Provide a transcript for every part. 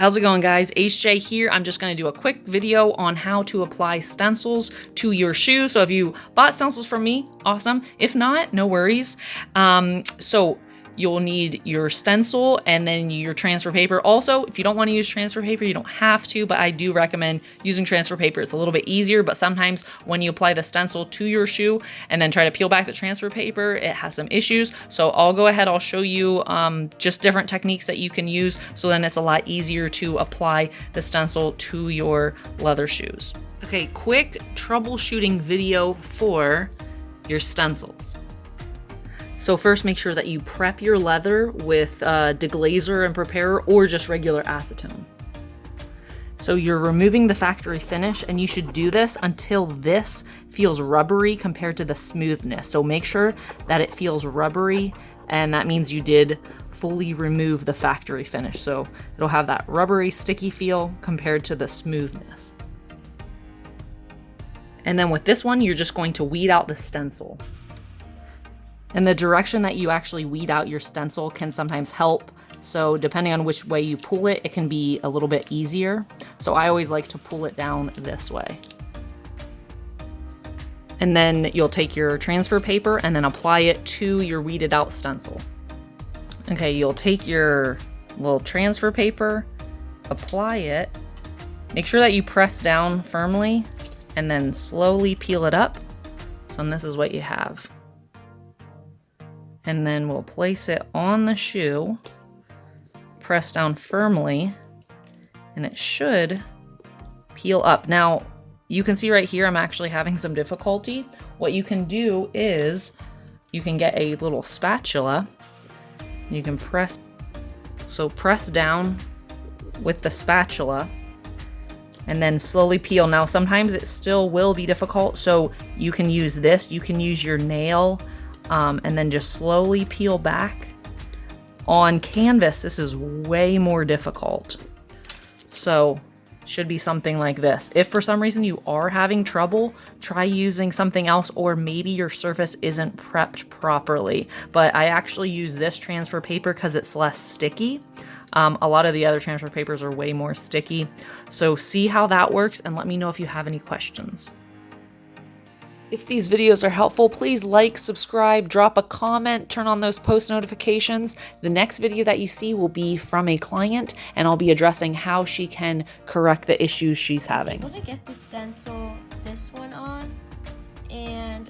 How's it going, guys? HJ here. I'm just going to do a quick video on how to apply stencils to your shoes. So if you bought stencils from me, awesome. If not, no worries. So you'll need your stencil and then your transfer paper. Also, if you don't want to use transfer paper, you don't have to, but I do recommend using transfer paper. It's a little bit easier, but sometimes when you apply the stencil to your shoe and then try to peel back the transfer paper, it has some issues. So I'll go ahead, I'll show you just different techniques that you can use, so then it's a lot easier to apply the stencil to your leather shoes. Okay, quick troubleshooting video for your stencils. So first, make sure that you prep your leather with deglazer and preparer or just regular acetone. So you're removing the factory finish, and you should do this until this feels rubbery compared to the smoothness. So make sure that it feels rubbery, and that means you did fully remove the factory finish. So it'll have that rubbery, sticky feel compared to the smoothness. And then with this one, you're just going to weed out the stencil. And the direction that you actually weed out your stencil can sometimes help. So depending on which way you pull it, it can be a little bit easier. So I always like to pull it down this way. And then you'll take your transfer paper and then apply it to your weeded out stencil. Okay, you'll take your little transfer paper, apply it, make sure that you press down firmly, and then slowly peel it up. So this is what you have. And then we'll place it on the shoe, press down firmly, and it should peel up. Now, you can see right here, I'm actually having some difficulty. What you can do is you can get a little spatula. You can press down with the spatula and then slowly peel. Now, sometimes it still will be difficult, so you can use this. You can use your nail and then just slowly peel back. On canvas, this is way more difficult. So should be something like this. If for some reason you are having trouble, try using something else, or maybe your surface isn't prepped properly. But I actually use this transfer paper because it's less sticky. A lot of the other transfer papers are way more sticky. So see how that works and let me know if you have any questions. If these videos are helpful, please like, subscribe, drop a comment, turn on those post notifications. The next video that you see will be from a client, and I'll be addressing how she can correct the issues she's having. I was able to get the stencil, this one on, and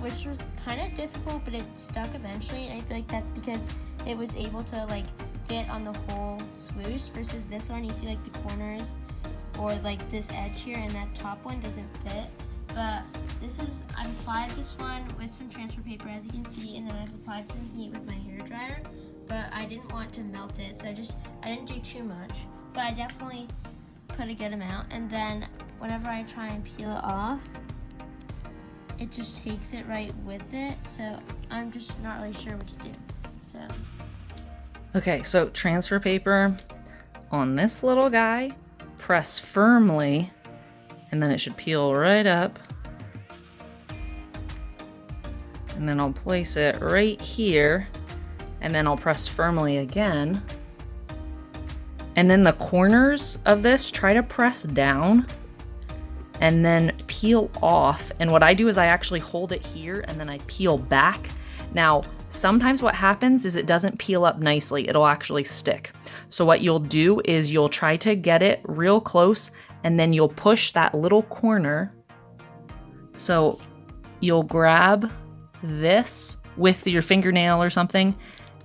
which was kind of difficult, but it stuck eventually, and I feel like that's because it was able to like fit on the whole swoosh versus this one. You see like the corners or like this edge here, and that top one doesn't fit. But this is, I've applied this one with some transfer paper, as you can see, and then I've applied some heat with my hairdryer, but I didn't want to melt it, so I didn't do too much, but I definitely put a good amount. And then whenever I try and peel it off, it just takes it right with it, so I'm just not really sure what to do. So Okay, so transfer paper on this little guy, press firmly, and then it should peel right up. And then I'll place it right here, and then I'll press firmly again. And then the corners of this, try to press down and then peel off. And what I do is I actually hold it here and then I peel back. Now, sometimes what happens is it doesn't peel up nicely. It'll actually stick. So what you'll do is you'll try to get it real close, and then you'll push that little corner. So you'll grab this with your fingernail or something,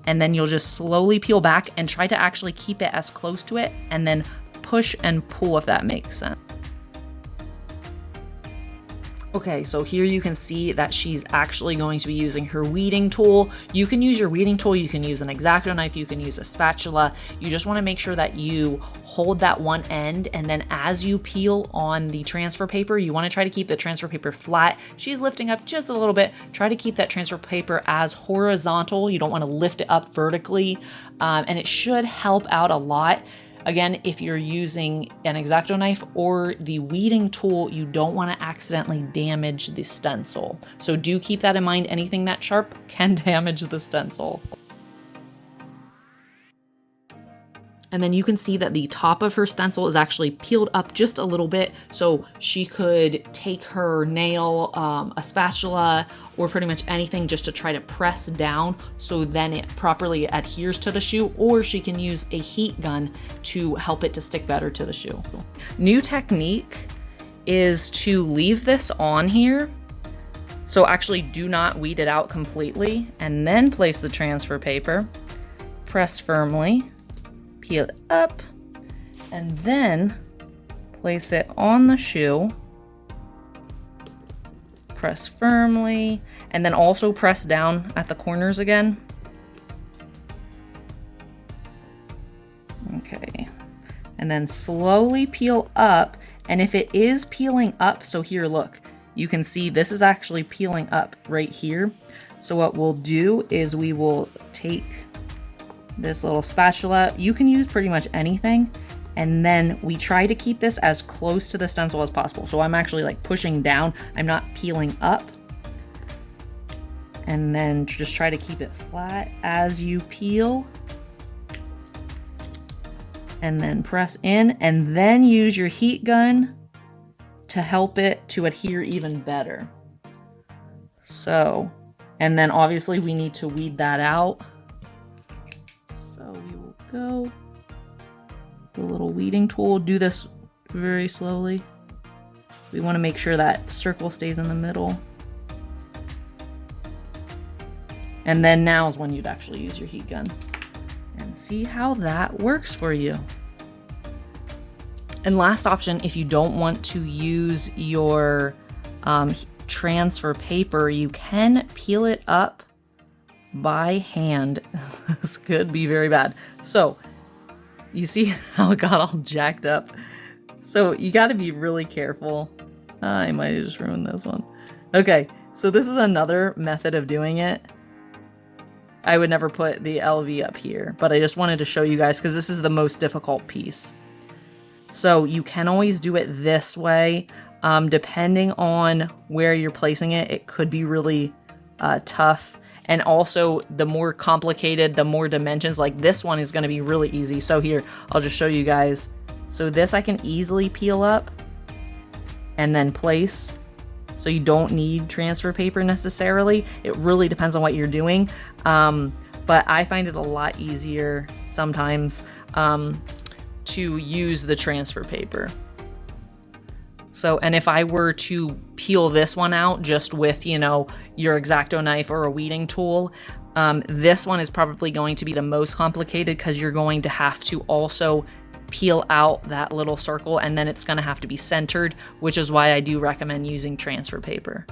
and then you'll just slowly peel back and try to actually keep it as close to it, and then push and pull, if that makes sense. Okay, so here you can see that she's actually going to be using her weeding tool. You can use your weeding tool, you can use an X-Acto knife, you can use a spatula. You just wanna make sure that you hold that one end, and then as you peel on the transfer paper, you wanna try to keep the transfer paper flat. She's lifting up just a little bit. Try to keep that transfer paper as horizontal. You don't wanna lift it up vertically, and it should help out a lot. Again, if you're using an X-Acto knife or the weeding tool, you don't want to accidentally damage the stencil. So do keep that in mind. Anything that sharp can damage the stencil. And then you can see that the top of her stencil is actually peeled up just a little bit, so she could take her nail, a spatula, or pretty much anything just to try to press down so then it properly adheres to the shoe, or she can use a heat gun to help it to stick better to the shoe. New technique is to leave this on here. So actually do not weed it out completely, and then place the transfer paper, press firmly, peel it up, and then place it on the shoe, press firmly, and then also press down at the corners again. Okay, and then slowly peel up, and if it is peeling up, so here, look, you can see this is actually peeling up right here. So what we'll do is we will take this little spatula. You can use pretty much anything. And then we try to keep this as close to the stencil as possible. So I'm actually like pushing down. I'm not peeling up. And then just try to keep it flat as you peel. And then press in, and then use your heat gun to help it to adhere even better. So, and then obviously we need to weed that out. So we will go the little weeding tool, do this very slowly. We want to make sure that circle stays in the middle. And then now is when you'd actually use your heat gun and see how that works for you. And last option, if you don't want to use your transfer paper, you can peel it up by hand. This could be very bad. So you see how it got all jacked up? So you got to be really careful. I might have just ruined this one. Okay, so this is another method of doing it. I would never put the LV up here, but I just wanted to show you guys because this is the most difficult piece. So you can always do it this way. Depending on where you're placing it, it could be really tough. And also the more complicated, the more dimensions, like this one is going to be really easy. So here, I'll just show you guys. So this I can easily peel up and then place. So you don't need transfer paper necessarily. It really depends on what you're doing. But I find it a lot easier sometimes to use the transfer paper. So, and if I were to peel this one out just with, you know, your X-Acto knife or a weeding tool, this one is probably going to be the most complicated because you're going to have to also peel out that little circle, and then it's going to have to be centered, which is why I do recommend using transfer paper.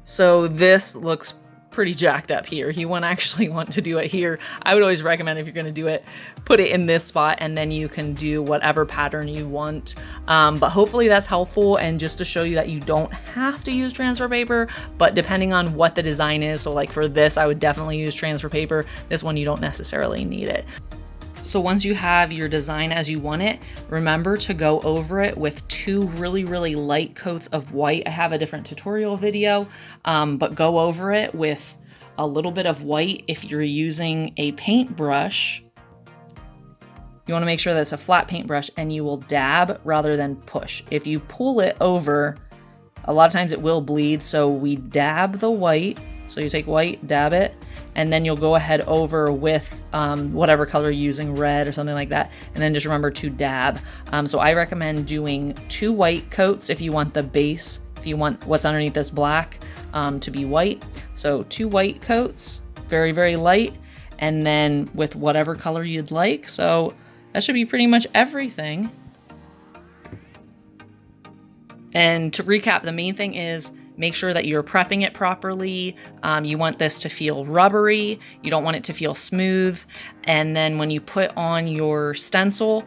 So this looks pretty jacked up here. You wouldn't actually want to do it here. I would always recommend, if you're going to do it, put it in this spot, and then you can do whatever pattern you want. But hopefully that's helpful, and just to show you that you don't have to use transfer paper, but depending on what the design is. So like for this, I would definitely use transfer paper. This one, you don't necessarily need it. So once you have your design as you want it, remember to go over it with 2 really, really light coats of white. I have a different tutorial video, but go over it with a little bit of white. If you're using a paintbrush, you want to make sure that it's a flat paintbrush, and you will dab rather than push. If you pull it over, a lot of times it will bleed, so we dab the white. So you take white, dab it, and then you'll go ahead over with whatever color you're using, red or something like that, and then just remember to dab. So I recommend doing 2 white coats if you want the base, if you want what's underneath this black to be white. So 2 white coats, very, very light, and then with whatever color you'd like. So that should be pretty much everything. And to recap, the main thing is make sure that you're prepping it properly. You want this to feel rubbery. You don't want it to feel smooth. And then when you put on your stencil,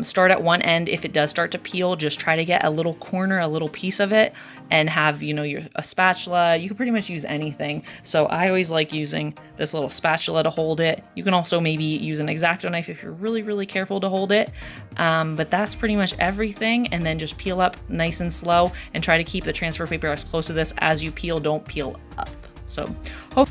start at one end. If it does start to peel, just try to get a little corner, a little piece of it, and have, you know, a spatula. You can pretty much use anything. So I always like using this little spatula to hold it. You can also maybe use an X-Acto knife if you're really, really careful to hold it. But that's pretty much everything. And then just peel up nice and slow, and try to keep the transfer paper as close to this as you peel. Don't peel up. So hope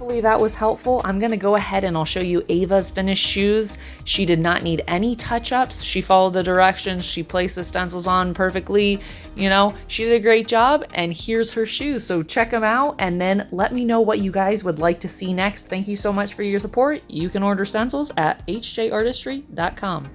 Hopefully that was helpful. I'm gonna go ahead and I'll show you Ava's finished shoes. She did not need any touch-ups. She followed the directions. She placed the stencils on perfectly. You know, she did a great job, and here's her shoes. So check them out and then let me know what you guys would like to see next. Thank you so much for your support. You can order stencils at hjartistry.com.